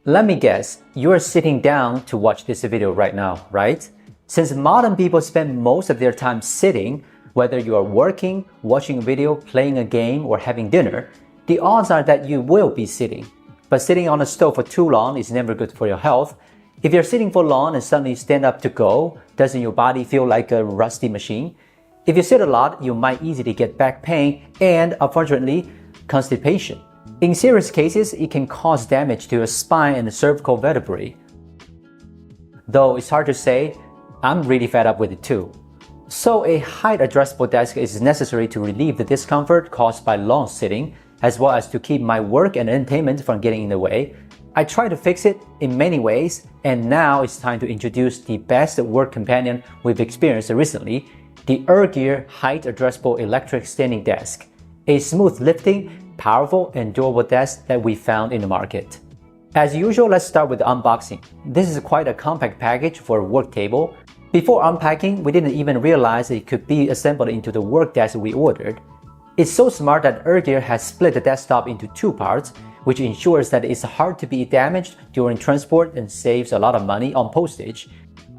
Let me guess, you're sitting down to watch this video right now, right? Since modern people spend most of their time sitting, whether you are working, watching a video, playing a game, or having dinner, the odds are that you will be sitting. But sitting on a stove for too long is never good for your health. If you're sitting for long and suddenly stand up to go, doesn't your body feel like a rusty machine? If you sit a lot, you might easily get back pain and, unfortunately, constipation. In serious cases, it can cause damage to your spine and the cervical vertebrae. Though it's hard to say, I'm really fed up with it too. So a height adjustable desk is necessary to relieve the discomfort caused by long sitting, as well as to keep my work and entertainment from getting in the way. I tried to fix it in many ways, and now it's time to introduce the best work companion we've experienced recently, the Ergear Height Adjustable Electric Standing Desk, a smooth lifting, powerful and durable desk that we found in the market. As usual, let's start with the unboxing. This is quite a compact package for a work table. Before unpacking, we didn't even realize it could be assembled into the work desk we ordered. It's so smart that Ergear has split the desktop into two parts, which ensures that it's hard to be damaged during transport and saves a lot of money on postage.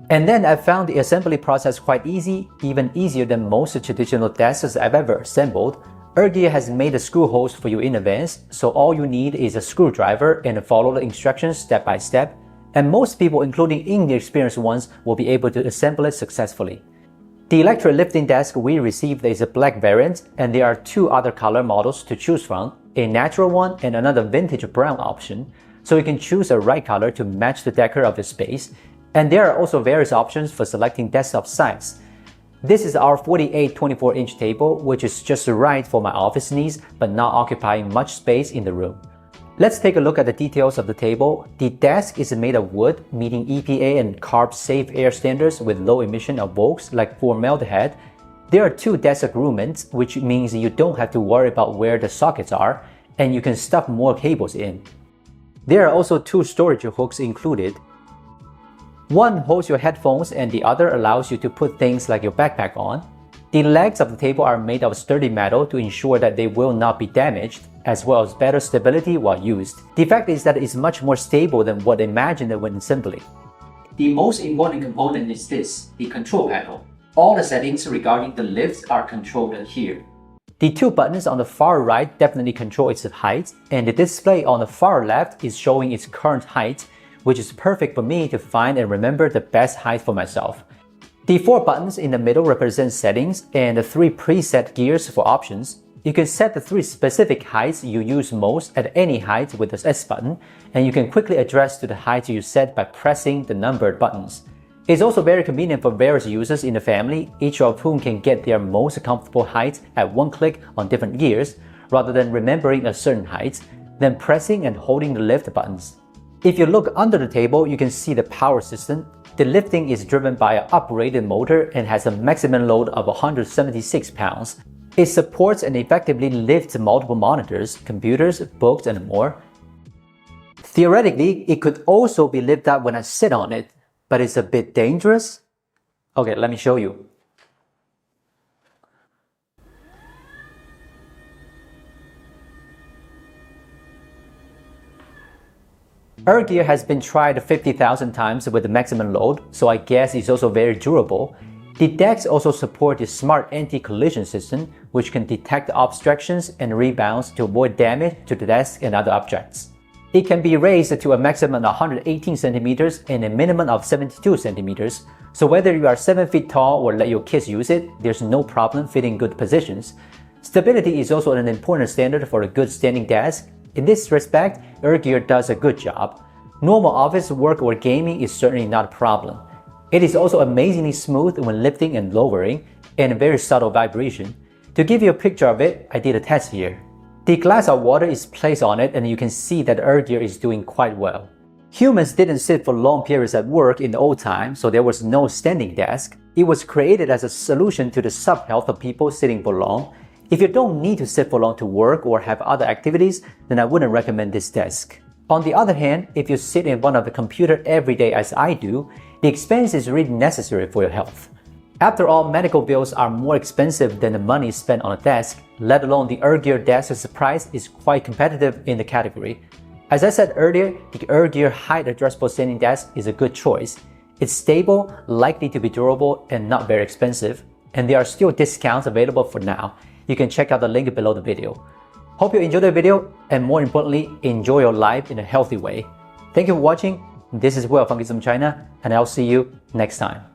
And then I found the assembly process quite easy, even easier than most traditional desks I've ever assembled. Ergear has made the screw holes for you in advance, so all you need is a screwdriver and follow the instructions step by step, and most people, including inexperienced ones, will be able to assemble it successfully. The electric lifting desk we received is a black variant, and there are two other color models to choose from, a natural one and another vintage brown option, so you can choose a right color to match the decor of your space, and there are also various options for selecting desktop size. This is our 48 24-inch table, which is just right for my office needs, but not occupying much space in the room. Let's take a look at the details of the table. The desk is made of wood, meeting EPA and CARB-safe air standards with low emission of bulks like formaldehyde. There are two desk agreements, which means you don't have to worry about where the sockets are, and you can stuff more cables in. There are also two storage hooks included. One holds your headphones and the other allows you to put things like your backpack on. The legs of the table are made of sturdy metal to ensure that they will not be damaged, as well as better stability while used. The fact is that it's much more stable than what I imagined when assembling. The most important component is this, the control panel. All the settings regarding the lifts are controlled here. The two buttons on the far right definitely control its height, and the display on the far left is showing its current height, which is perfect for me to find and remember the best height for myself. The four buttons in the middle represent settings and the three preset gears for options. You can set the three specific heights you use most at any height with the S button, and you can quickly adjust to the height you set by pressing the numbered buttons. It's also very convenient for various users in the family, each of whom can get their most comfortable height at one click on different gears, rather than remembering a certain height, then pressing and holding the lift buttons. If you look under the table, you can see the power system. The lifting is driven by an uprated motor and has a maximum load of 176 pounds. It supports and effectively lifts multiple monitors, computers, books, and more. Theoretically, it could also be lifted up when I sit on it, but it's a bit dangerous. Okay, let me show you. Ergear has been tried 50,000 times with the maximum load, so I guess it's also very durable. The decks also support the smart anti-collision system, which can detect obstructions and rebounds to avoid damage to the desk and other objects. It can be raised to a maximum of 118 centimeters and a minimum of 72 centimeters, so whether you are 7 feet tall or let your kids use it, there's no problem fitting good positions. Stability is also an important standard for a good standing desk. In this respect, Ergear does a good job. Normal office work or gaming is certainly not a problem. It is also amazingly smooth when lifting and lowering, and a very subtle vibration. To give you a picture of it, I did a test here. The glass of water is placed on it and you can see that Ergear is doing quite well. Humans didn't sit for long periods at work in the old time, so there was no standing desk. It was created as a solution to the sub-health of people sitting for long. If you don't need to sit for long to work or have other activities, then I wouldn't recommend this desk. On the other hand, if you sit in front of the computer every day as I do, the expense is really necessary for your health. After all, medical bills are more expensive than the money spent on a desk, let alone the Ergear desk's price is quite competitive in the category. As I said earlier, the Ergear Height Adjustable Standing Desk is a good choice. It's stable, likely to be durable, and not very expensive. And there are still discounts available for now. You can check out the link below the video. Hope you enjoyed the video, and more importantly, enjoy your life in a healthy way. Thank you for watching. This is Will from Gizm China, and I'll see you next time.